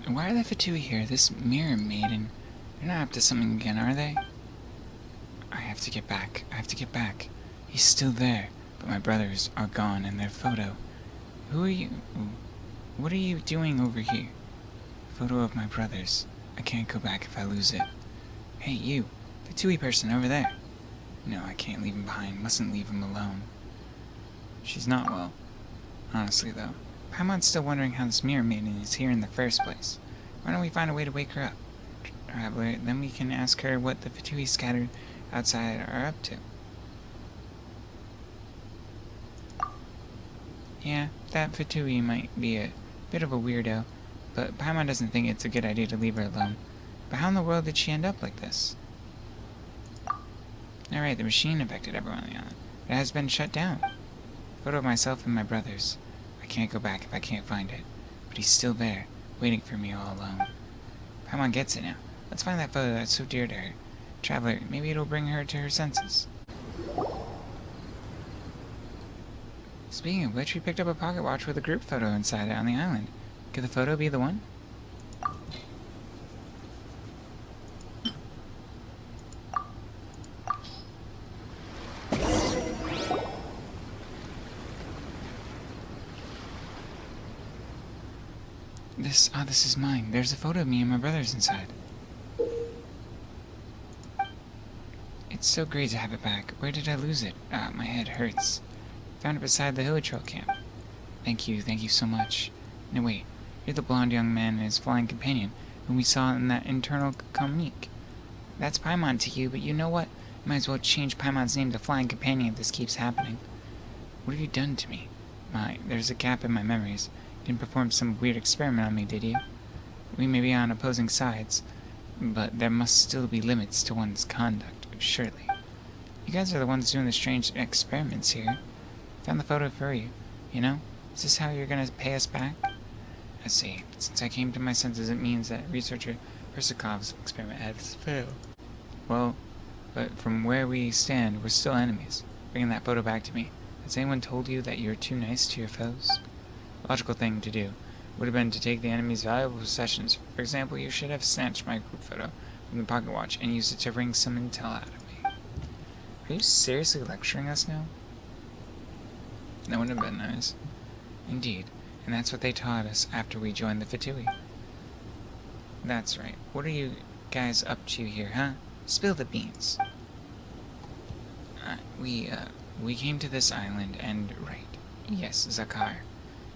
Why are the Fatui here? This mirror maiden. They're not up to something again, are they? I have to get back. I have to get back. He's still there, but my brothers are gone and their photo. Who are you? What are you doing over here? Photo of my brothers. I can't go back if I lose it. Hey, you. Fatui person over there. No, I can't leave him behind. Mustn't leave him alone. She's not well. Honestly, though. Paimon's still wondering how this mirror maiden is here in the first place. Why don't we find a way to wake her up? Traveler, then we can ask her what the Fatui scattered outside are up to. Yeah, that Fatui might be a bit of a weirdo, but Paimon doesn't think it's a good idea to leave her alone. But how in the world did she end up like this? Alright, the machine affected everyone on the island. It has been shut down. Photo of myself and my brothers. I can't go back if I can't find it. But he's still there, waiting for me all alone. Paimon gets it now. Let's find that photo that's so dear to her. Traveler, maybe it'll bring her to her senses. Speaking of which, we picked up a pocket watch with a group photo inside it on the island. Could the photo be the one? This is mine. There's a photo of me and my brothers inside. It's so great to have it back. Where did I lose it? My head hurts. Found it beside the Hilly Trail camp. Thank you so much. No, wait. You're the blonde young man and his flying companion, whom we saw in that internal communique. That's Paimon to you, but you know what? Might as well change Paimon's name to Flying Companion if this keeps happening. What have you done to me? There's a gap in my memories. You didn't perform some weird experiment on me, did you? We may be on opposing sides, but there must still be limits to one's conduct, surely. You guys are the ones doing the strange experiments here. Found the photo for you. You know? Is this how you're gonna pay us back? I see. Since I came to my senses, it means that researcher Persikov's experiment has failed. Well, but from where we stand, we're still enemies. Bringing that photo back to me. Has anyone told you that you're too nice to your foes? The logical thing to do would have been to take the enemy's valuable possessions. For example, you should have snatched my group photo from the pocket watch and used it to wring some intel out of me. Are you seriously lecturing us now? That would have been nice. Indeed, and that's what they taught us after we joined the Fatui. That's right. What are you guys up to here, huh? Spill the beans. We came to this island and... Right. Yes, Zakar.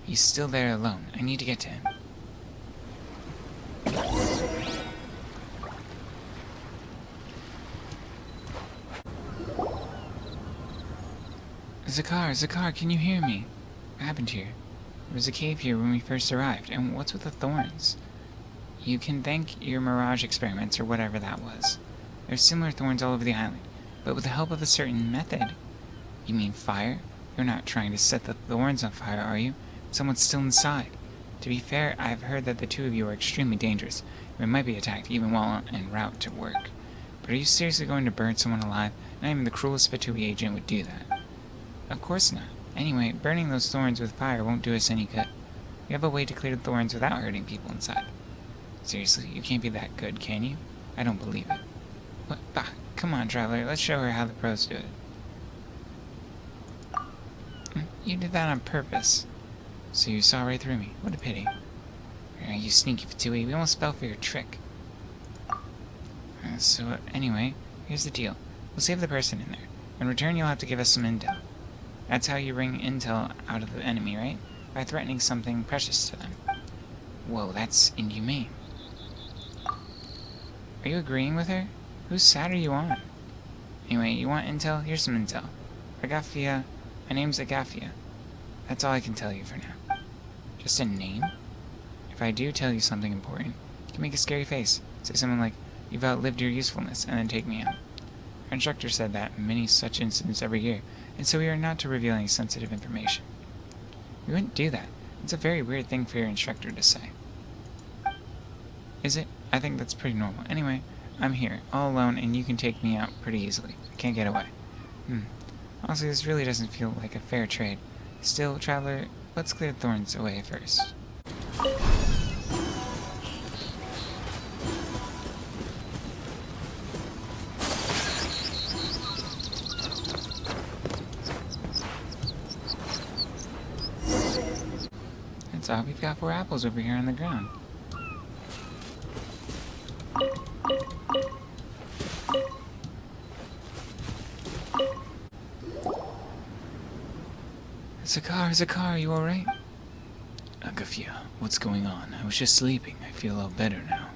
He's still there alone. I need to get to him. Zakar, can you hear me? What happened here? There was a cave here when we first arrived, and what's with the thorns? You can thank your mirage experiments or whatever that was. There's similar thorns all over the island, but with the help of a certain method. You mean fire? You're not trying to set the thorns on fire, are you? Someone's still inside. To be fair, I've heard that the two of you are extremely dangerous, and might be attacked even while en route to work. But are you seriously going to burn someone alive? Not even the cruelest Fatui agent would do that. Of course not. Anyway, burning those thorns with fire won't do us any good. We have a way to clear the thorns without hurting people inside. Seriously, you can't be that good, can you? I don't believe it. What? Bah, come on, Traveler, let's show her how the pros do it. You did that on purpose. So you saw right through me. What a pity. You sneaky Fatui, we almost fell for your trick. So anyway, here's the deal. We'll save the person in there. In return, you'll have to give us some intel. That's how you wring intel out of the enemy, right? By threatening something precious to them. Whoa, that's inhumane. Are you agreeing with her? Whose side are you on? Anyway, you want intel? Here's some intel. Agafia. My name's Agafia. That's all I can tell you for now. Just a name? If I do tell you something important, you can make a scary face. Say something like, you've outlived your usefulness, and then take me out. Our instructor said that many such incidents every year, and so we are not to reveal any sensitive information. We wouldn't do that. It's a very weird thing for your instructor to say. Is it? I think that's pretty normal. Anyway, I'm here, all alone, and you can take me out pretty easily. I can't get away. Honestly, this really doesn't feel like a fair trade. Still, Traveler, let's clear the thorns away first. That's odd. We've got 4 apples over here on the ground. Zakar, are you alright? Agafia, what's going on? I was just sleeping. I feel a lot better now.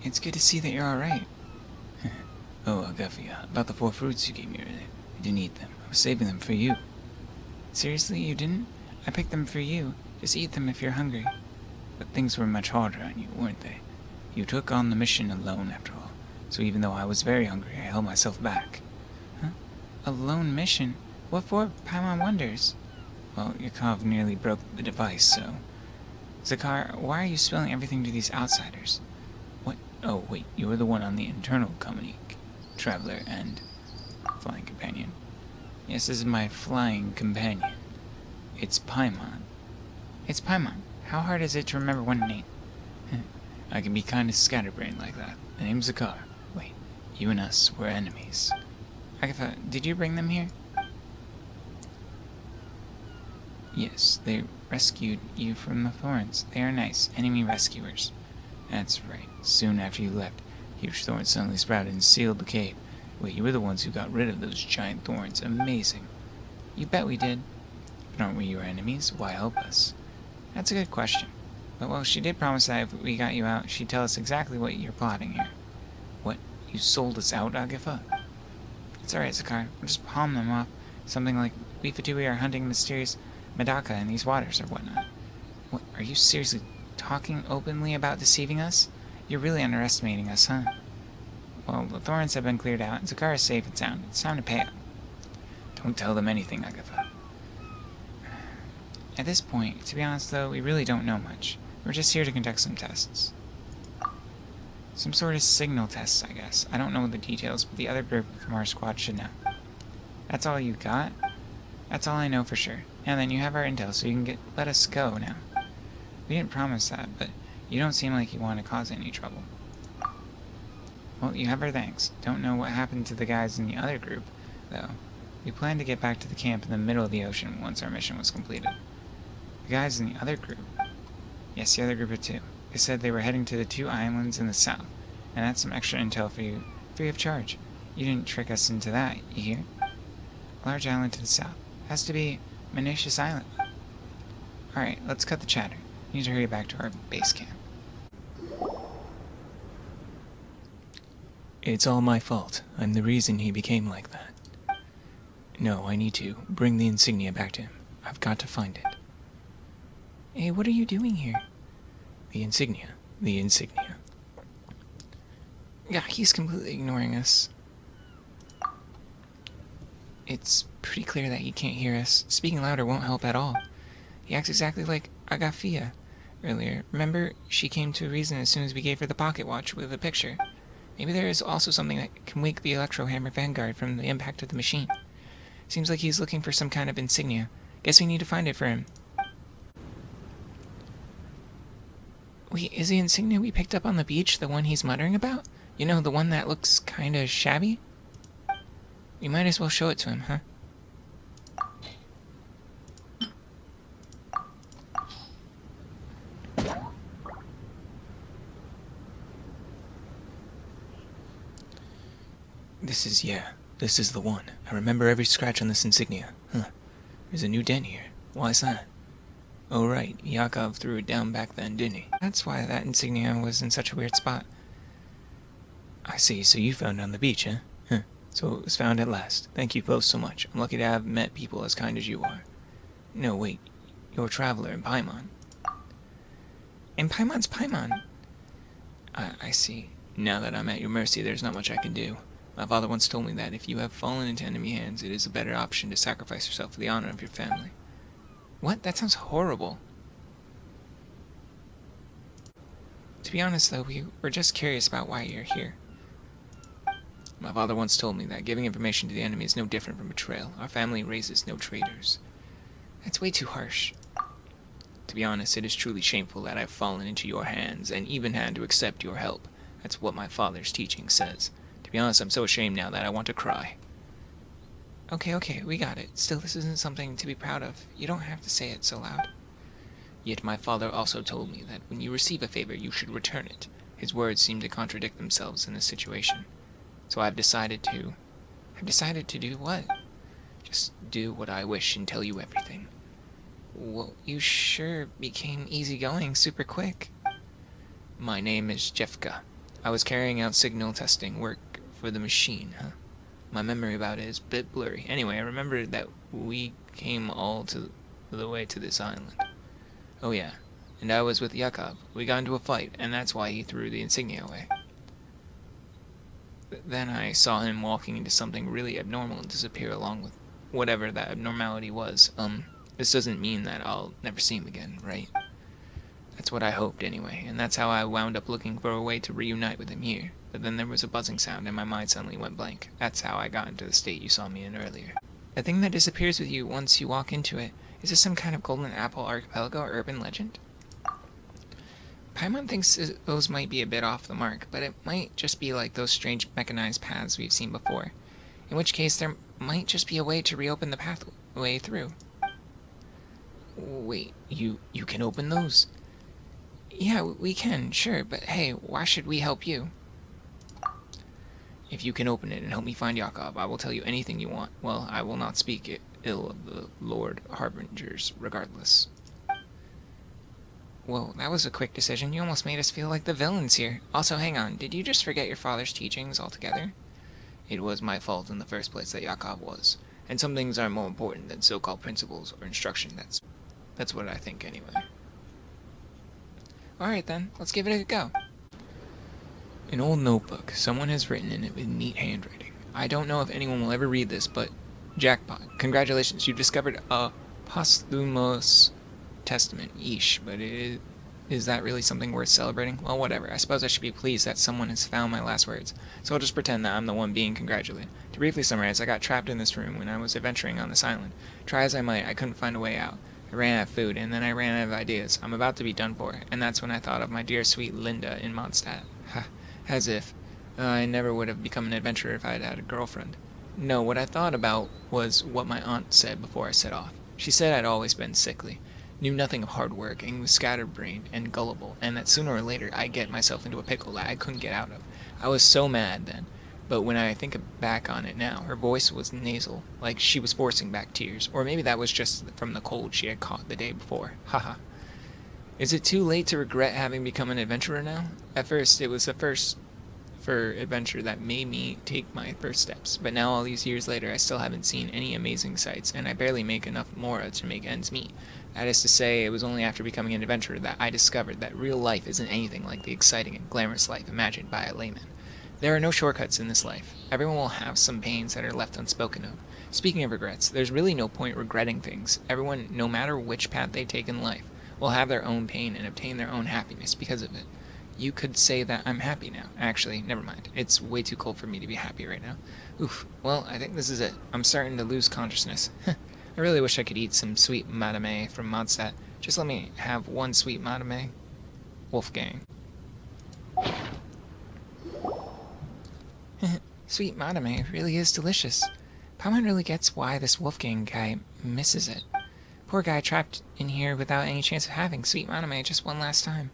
It's good to see that you're alright. Oh, Agafia, about the 4 fruits you gave me earlier. I didn't eat them. I was saving them for you. Seriously, you didn't? I picked them for you. Just eat them if you're hungry. But things were much harder on you, weren't they? You took on the mission alone, after all. So even though I was very hungry, I held myself back. Huh? A lone mission? What for? Paimon wonders. Well, Yakov nearly broke the device, so... Zakar, why are you spilling everything to these outsiders? What? Oh, wait, you were the one on the internal company. Traveler and... flying companion. Yes, this is my flying companion. It's Paimon. It's Paimon. How hard is it to remember one name? I can be kind of scatterbrained like that. The name's Zakar. Wait, you and us, we're enemies. Agatha, did you bring them here? Yes, they rescued you from the thorns. They are nice, enemy rescuers. That's right. Soon after you left, huge thorns suddenly sprouted and sealed the cave. Wait, you were the ones who got rid of those giant thorns. Amazing. You bet we did. But aren't we your enemies? Why help us? That's a good question. But well, she did promise that if we got you out, she'd tell us exactly what you're plotting here. What? You sold us out, Agatha? It's alright, Zakar. We'll just palm them off. Something like, we Fatui are hunting mysterious Medaka in these waters or whatnot. What? Are you seriously talking openly about deceiving us? You're really underestimating us, huh? Well, the thorns have been cleared out, and Zakar is safe and sound. It's time to pay up. Don't tell them anything, Agatha. At this point, to be honest though, we really don't know much. We're just here to conduct some tests. Some sort of signal tests, I guess. I don't know the details, but the other group from our squad should know. That's all you got? That's all I know for sure. Now then, you have our intel, so you can let us go now. We didn't promise that, but you don't seem like you want to cause any trouble. Well, you have our thanks. Don't know what happened to the guys in the other group, though. We planned to get back to the camp in the middle of the ocean once our mission was completed. The guys in the other group? Yes, the other group of 2. They said they were heading to the 2 islands in the south, and that's some extra intel for you, free of charge. You didn't trick us into that, you hear? A large island to the south. Has to be Menicious Island. Alright, let's cut the chatter. We need to hurry back to our base camp. It's all my fault. I'm the reason he became like that. No, I need to bring the insignia back to him. I've got to find it. Hey, what are you doing here? The insignia. The insignia. Yeah, he's completely ignoring us. It's pretty clear that he can't hear us. Speaking louder won't help at all. He acts exactly like Agafia earlier. Remember, she came to reason as soon as we gave her the pocket watch with a picture. Maybe there is also something that can wake the Electrohammer Vanguard from the impact of the machine. Seems like he's looking for some kind of insignia. Guess we need to find it for him. Wait, is the insignia we picked up on the beach the one he's muttering about? You know, the one that looks kinda shabby? We might as well show it to him, huh? This is the one. I remember every scratch on this insignia. Huh. There's a new dent here. Why's that? Oh right, Yakov threw it down back then, didn't he? That's why that insignia was in such a weird spot. I see, so you found it on the beach, huh? Huh. So it was found at last. Thank you both so much. I'm lucky to have met people as kind as you are. No, wait. You're a traveler in Paimon. And Paimon's Paimon. I see. Now that I'm at your mercy, there's not much I can do. My father once told me that if you have fallen into enemy hands, it is a better option to sacrifice yourself for the honor of your family. What? That sounds horrible. To be honest, though, we were just curious about why you're here. My father once told me that giving information to the enemy is no different from betrayal. Our family raises no traitors. That's way too harsh. To be honest, it is truly shameful that I've fallen into your hands and even had to accept your help. That's what my father's teaching says. To be honest, I'm so ashamed now that I want to cry. Okay, we got it. Still, this isn't something to be proud of. You don't have to say it so loud. Yet my father also told me that when you receive a favor, you should return it. His words seem to contradict themselves in this situation. So I've decided to... I've decided to do what? Just do what I wish and tell you everything. Well, you sure became easygoing super quick. My name is Jeffka. I was carrying out signal testing work for the machine, huh? My memory about it is a bit blurry. Anyway, I remember that we came all the way to this island. Oh yeah, and I was with Yakov. We got into a fight, and that's why he threw the insignia away. Then I saw him walking into something really abnormal and disappear along with whatever that abnormality was. This doesn't mean that I'll never see him again, right? That's what I hoped anyway, and that's how I wound up looking for a way to reunite with him here. But then there was a buzzing sound and my mind suddenly went blank. That's how I got into the state you saw me in earlier. The thing that disappears with you once you walk into it, is this some kind of Golden Apple Archipelago or urban legend? Paimon thinks those might be a bit off the mark, but it might just be like those strange mechanized paths we've seen before. In which case, there might just be a way to reopen the pathway through. Wait, you can open those? Yeah, we can, sure, but hey, why should we help you? If you can open it and help me find Yakov, I will tell you anything you want. Well, I will not speak ill of the Lord Harbingers, regardless. Whoa, that was a quick decision. You almost made us feel like the villains here. Also, hang on, did you just forget your father's teachings altogether? It was my fault in the first place that Yakov was. And some things are more important than so-called principles or instruction. That's what I think anyway. Alright then, let's give it a go. An old notebook. Someone has written in it with neat handwriting. I don't know if anyone will ever read this, but jackpot. Congratulations, you've discovered a posthumous testament. Yeesh, but is that really something worth celebrating? Well, whatever. I suppose I should be pleased that someone has found my last words, so I'll just pretend that I'm the one being congratulated. To briefly summarize, I got trapped in this room when I was adventuring on this island. Try as I might, I couldn't find a way out. I ran out of food, and then I ran out of ideas. I'm about to be done for, and that's when I thought of my dear sweet Linda in Mondstadt. Ha, as if. I never would have become an adventurer if I had had a girlfriend. No, what I thought about was what my aunt said before I set off. She said I'd always been sickly, knew nothing of hard work, and was scatterbrained and gullible, and that sooner or later I'd get myself into a pickle that I couldn't get out of. I was so mad then, but when I think back on it now, her voice was nasal, like she was forcing back tears, or maybe that was just from the cold she had caught the day before. Haha. Is it too late to regret having become an adventurer now? At first, it was the first for adventure that made me take my first steps, but now all these years later I still haven't seen any amazing sights, and I barely make enough mora to make ends meet. That is to say, it was only after becoming an adventurer that I discovered that real life isn't anything like the exciting and glamorous life imagined by a layman. There are no shortcuts in this life. Everyone will have some pains that are left unspoken of. Speaking of regrets, there's really no point regretting things. Everyone, no matter which path they take in life, will have their own pain and obtain their own happiness because of it. You could say that I'm happy now. Actually, never mind. It's way too cold for me to be happy right now. Oof. Well, I think this is it. I'm starting to lose consciousness. I really wish I could eat some sweet madame from Mondstadt. Just let me have one sweet madame. Wolfgang. Sweet madame really is delicious. Paimon really gets why this Wolfgang guy misses it. Poor guy trapped in here without any chance of having sweet madame just one last time.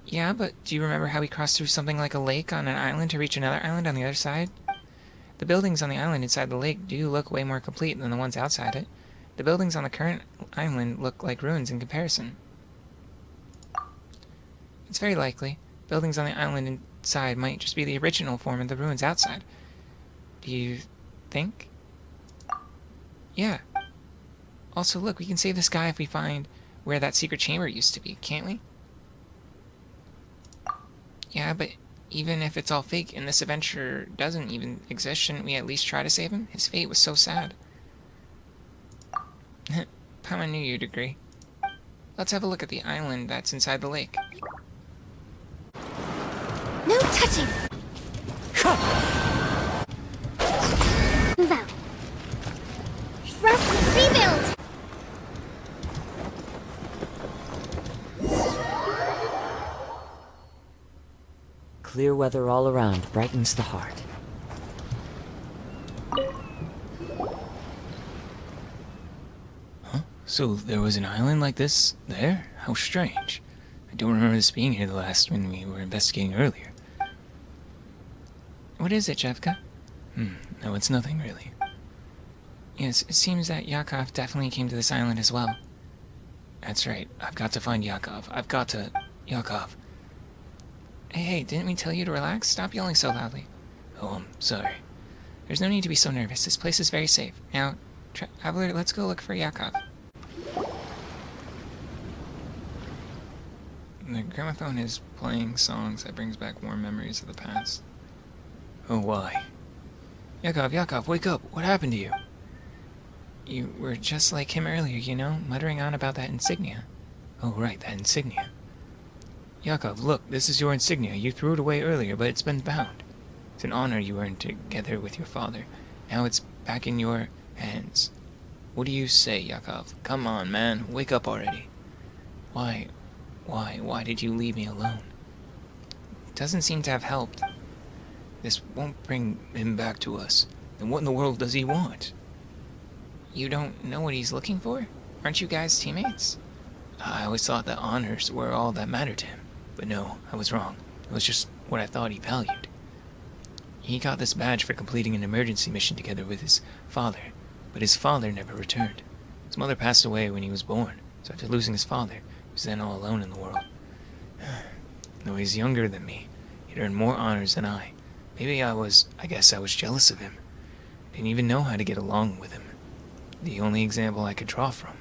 Yeah, but do you remember how we crossed through something like a lake on an island to reach another island on the other side? The buildings on the island inside the lake do look way more complete than the ones outside it. The buildings on the current island look like ruins in comparison. It's very likely. Buildings on the island inside might just be the original form of the ruins outside. Do you think? Yeah. Also, look, we can save this guy if we find where that secret chamber used to be, can't we? Yeah, but even if it's all fake and this adventure doesn't even exist, shouldn't we at least try to save him? His fate was so sad. Paimon knew you'd agree. Let's have a look at the island that's inside the lake. No touching! Move out. Thrust, rebuild! Clear weather all around brightens the heart. So there was an island like this there? How strange. I don't remember this being here the last when we were investigating earlier. What is it, Jevka? No, it's nothing really. Yes, it seems that Yakov definitely came to this island as well. That's right. I've got to find Yakov. I've got to... Yakov. Hey, didn't we tell you to relax? Stop yelling so loudly. Oh, I'm sorry. There's no need to be so nervous. This place is very safe. Now, Traveler, let's go look for Yakov. The gramophone is playing songs that brings back warm memories of the past. Oh, why? Yakov, wake up! What happened to you? You were just like him earlier, you know, muttering on about that insignia. Oh, right, that insignia. Yakov, look, this is your insignia. You threw it away earlier, but it's been found. It's an honor you earned together with your father. Now it's back in your hands. What do you say, Yakov? Come on, man, wake up already. Why did you leave me alone? It doesn't seem to have helped. This won't bring him back to us. Then what in the world does he want? You don't know what he's looking for? Aren't you guys teammates? I always thought that honors were all that mattered to him. But no, I was wrong. It was just what I thought he valued. He got this badge for completing an emergency mission together with his father, but his father never returned. His mother passed away when he was born, so after losing his father, he was then all alone in the world. Though he's younger than me, he'd earned more honors than I. Maybe I guess I was jealous of him. Didn't even know how to get along with him. The only example I could draw from.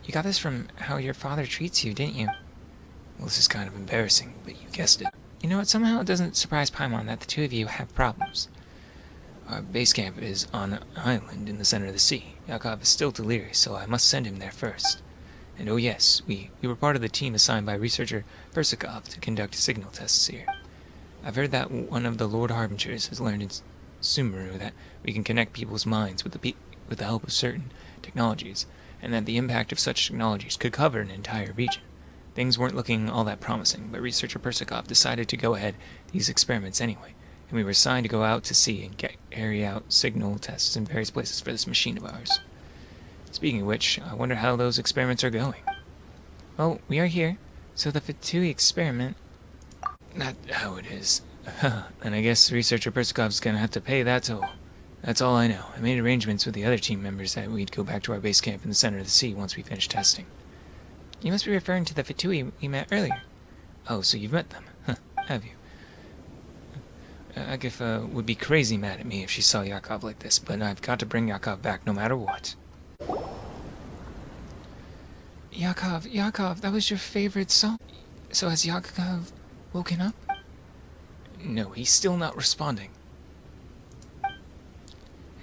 You got this from how your father treats you, didn't you? Well, this is kind of embarrassing, but you guessed it. You know what, somehow it doesn't surprise Paimon that the two of you have problems. Our base camp is on an island in the center of the sea. Yakov is still delirious, so I must send him there first. And oh yes, we were part of the team assigned by researcher Persakov to conduct signal tests here. I've heard that one of the Lord Harbingers has learned in Sumeru that we can connect people's minds with the help of certain technologies, and that the impact of such technologies could cover an entire region. Things weren't looking all that promising, but researcher Persakov decided to go ahead these experiments anyway, and we were assigned to go out to sea and carry out signal tests in various places for this machine of ours. Speaking of which, I wonder how those experiments are going. Well, we are here, so the Fatui experiment... Not how it is. And I guess researcher Persakov's gonna have to pay that toll. That's all I know. I made arrangements with the other team members that we'd go back to our base camp in the center of the sea once we finished testing. You must be referring to the Fatui we met earlier. Oh, so you've met them, have you? Agatha would be crazy mad at me if she saw Yakov like this, but I've got to bring Yakov back no matter what. Yakov, that was your favorite song. So has Yakov woken up? No, he's still not responding.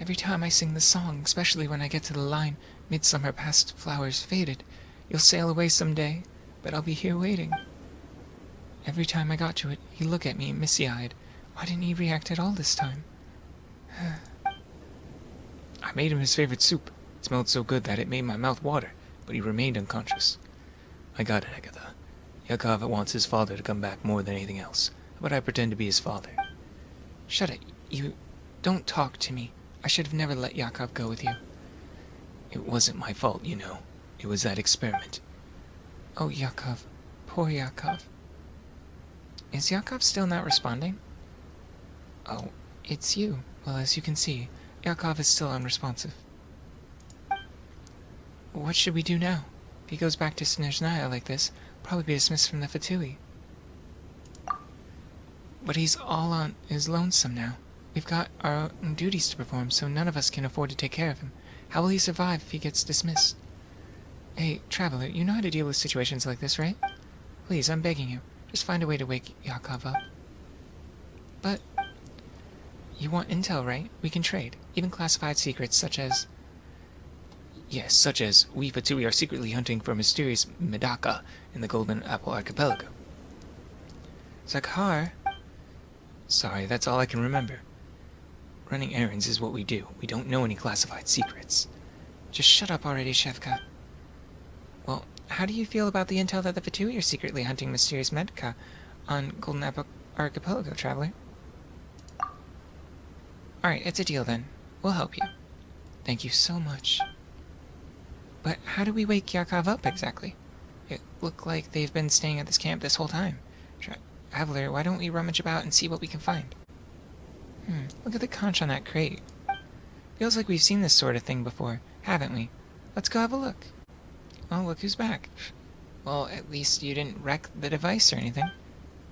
Every time I sing the song, especially when I get to the line, "Midsummer past flowers faded, you'll sail away someday, but I'll be here waiting." Every time I got to it, he'd look at me misty-eyed. Why didn't he react at all this time? I made him his favorite soup. It smelled so good that it made my mouth water, but he remained unconscious. I got it, Agatha. Yakov wants his father to come back more than anything else, but I pretend to be his father. Shut it. You don't talk to me. I should have never let Yakov go with you. It wasn't my fault, you know. It was that experiment. Oh, Yakov. Poor Yakov. Is Yakov still not responding? Oh, it's you. Well, as you can see, Yakov is still unresponsive. What should we do now? If he goes back to Snezhnaya like this, probably be dismissed from the Fatui. But he's all on his lonesome now. We've got our own duties to perform, so none of us can afford to take care of him. How will he survive if he gets dismissed? Hey, Traveler, you know how to deal with situations like this, right? Please, I'm begging you. Just find a way to wake Yakov up. But... you want intel, right? We can trade. Even classified secrets such as... Yes, such as we Fatui are secretly hunting for a mysterious Medaka in the Golden Apple Archipelago. Zakhar? Sorry, that's all I can remember. Running errands is what we do. We don't know any classified secrets. Just shut up already, Shevka. Well, how do you feel about the intel that the Fatui are secretly hunting mysterious Medaka on Golden Apple Archipelago, Traveler? Alright, it's a deal then. We'll help you. Thank you so much. But how do we wake Yakov up exactly? It looked like they've been staying at this camp this whole time. Traveler, why don't we rummage about and see what we can find? Look at the conch on that crate. Feels like we've seen this sort of thing before, haven't we? Let's go have a look. Oh, look who's back. Well, at least you didn't wreck the device or anything.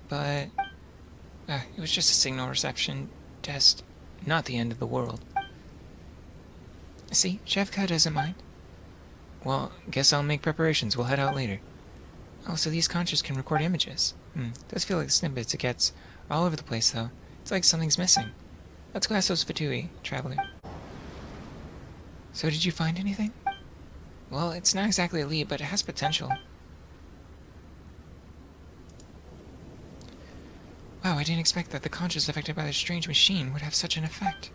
But it was just a signal reception test. Not the end of the world. See, Shevka doesn't mind. Well, guess I'll make preparations. We'll head out later. Oh, so these conches can record images. Does feel like snippets it gets all over the place, though. It's like something's missing. Let's go ask those Fatui, traveler. So did you find anything? Well, it's not exactly a lead, but it has potential. Wow, I didn't expect that the conches affected by this strange machine would have such an effect.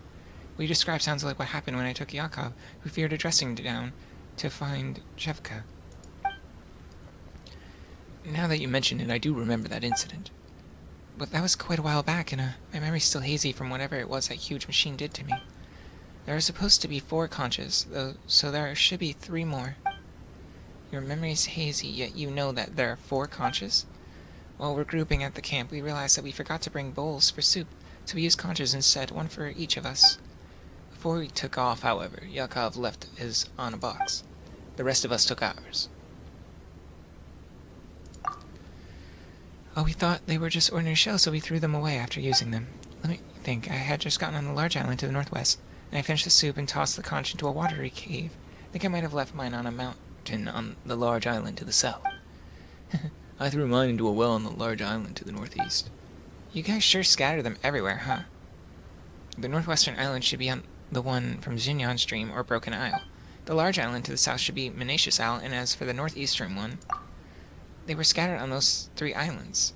What you described sounds like what happened when I took Yakov, who feared a dressing down, to find Shevka. Now that you mention it, I do remember that incident. But that was quite a while back, and my memory's still hazy from whatever it was that huge machine did to me. There are supposed to be 4 conches, though, so there should be 3 more. Your memory's hazy, yet you know that there are 4 conches? While we're grouping at the camp, we realized that we forgot to bring bowls for soup, so we used conches instead, 1 for each of us. Before we took off, however, Yakov left his on a box. The rest of us took ours. Oh, we thought they were just ordinary shells, so we threw them away after using them. Let me think. I had just gotten on a large island to the northwest, and I finished the soup and tossed the conch into a watery cave. I think I might have left mine on a mountain on the large island to the south. I threw mine into a well on the large island to the northeast. You guys sure scatter them everywhere, huh? The northwestern island should be on the one from Xinyan Stream or Broken Isle. The large island to the south should be Menashe's Isle, and as for the northeastern one, they were scattered on those 3 islands.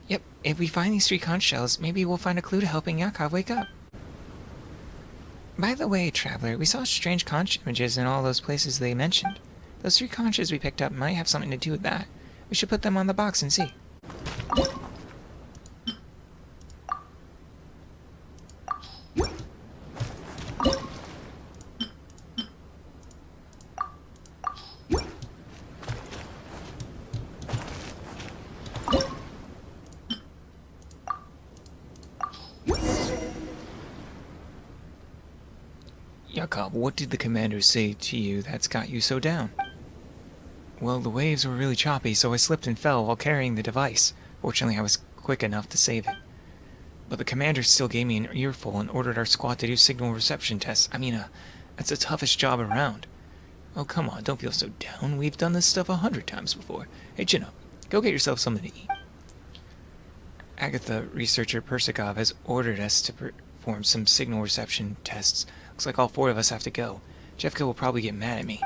Yep, if we find these 3 conch shells, maybe we'll find a clue to helping Yakov wake up. By the way, traveler, we saw strange conch images in all those places they mentioned. Those 3 conches we picked up might have something to do with that. We should put them on the box and see. Yakov, what did the commander say to you that's got you so down? Well, the waves were really choppy, so I slipped and fell while carrying the device. Fortunately, I was quick enough to save it. But the commander still gave me an earful and ordered our squad to do signal reception tests. I mean, that's the toughest job around. Oh, come on, don't feel so down. We've done this stuff 100 times before. Hey, chin up. Go get yourself something to eat. Agatha, researcher Persikov, has ordered us to perform some signal reception tests. Looks like all 4 of us have to go. Jeffka will probably get mad at me.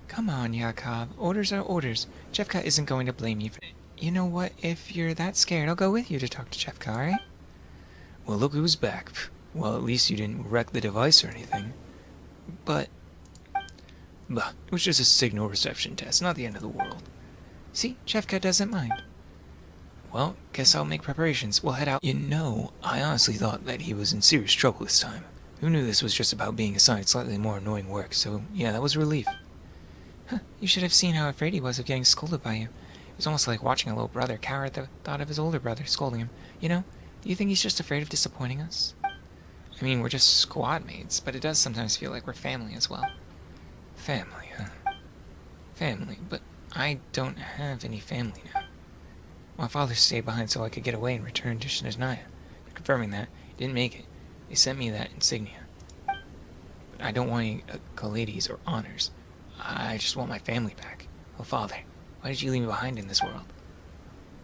Come on, Yakov. Orders are orders. Jeffka isn't going to blame you for it. You know what? If you're that scared, I'll go with you to talk to Jeffka, alright? Well, look who's back. Well, at least you didn't wreck the device or anything. But... bah, it was just a signal reception test, not the end of the world. See? Jeffka doesn't mind. Well, guess I'll make preparations. We'll head out. You know, I honestly thought that he was in serious trouble this time. Who knew this was just about being assigned slightly more annoying work, so yeah, that was a relief. Huh, you should have seen how afraid he was of getting scolded by you. It was almost like watching a little brother cower at the thought of his older brother scolding him. You know, do you think he's just afraid of disappointing us? I mean, we're just squad mates, but it does sometimes feel like we're family as well. Family, huh? Family, but I don't have any family now. My father stayed behind so I could get away and return to Snezhnaya. Confirming that, he didn't make it. They sent me that insignia. But I don't want any accolades or honors. I just want my family back. Oh, Father, why did you leave me behind in this world?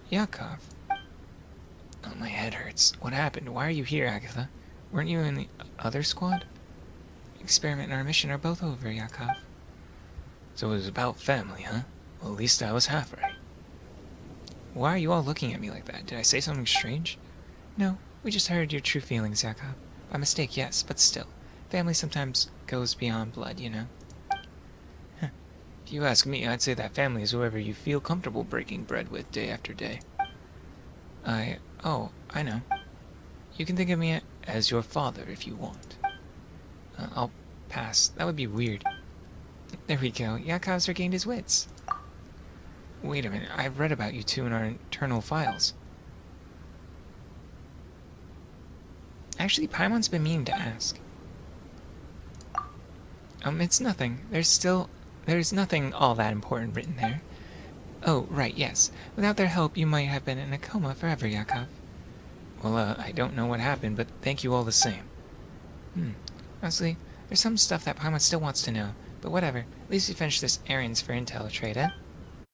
Yakov. Oh, my head hurts. What happened? Why are you here, Agatha? Weren't you in the other squad? Experiment and our mission are both over, Yakov. So it was about family, huh? Well, at least I was half right. Why are you all looking at me like that? Did I say something strange? No, we just heard your true feelings, Yakov. By mistake, yes, but still. Family sometimes goes beyond blood, you know. If you ask me, I'd say that family is whoever you feel comfortable breaking bread with day after day. Oh, I know. You can think of me as your father if you want. I'll pass. That would be weird. There we go. Yakov's regained his wits. Wait a minute. I've read about you two in our internal files. Actually, Paimon's been meaning to ask. It's nothing. There's nothing all that important written there. Oh, right, yes. Without their help, you might have been in a coma forever, Yakov. Well, I don't know what happened, but thank you all the same. Honestly, there's some stuff that Paimon still wants to know, but whatever. At least we finished this errands for intel trade, eh?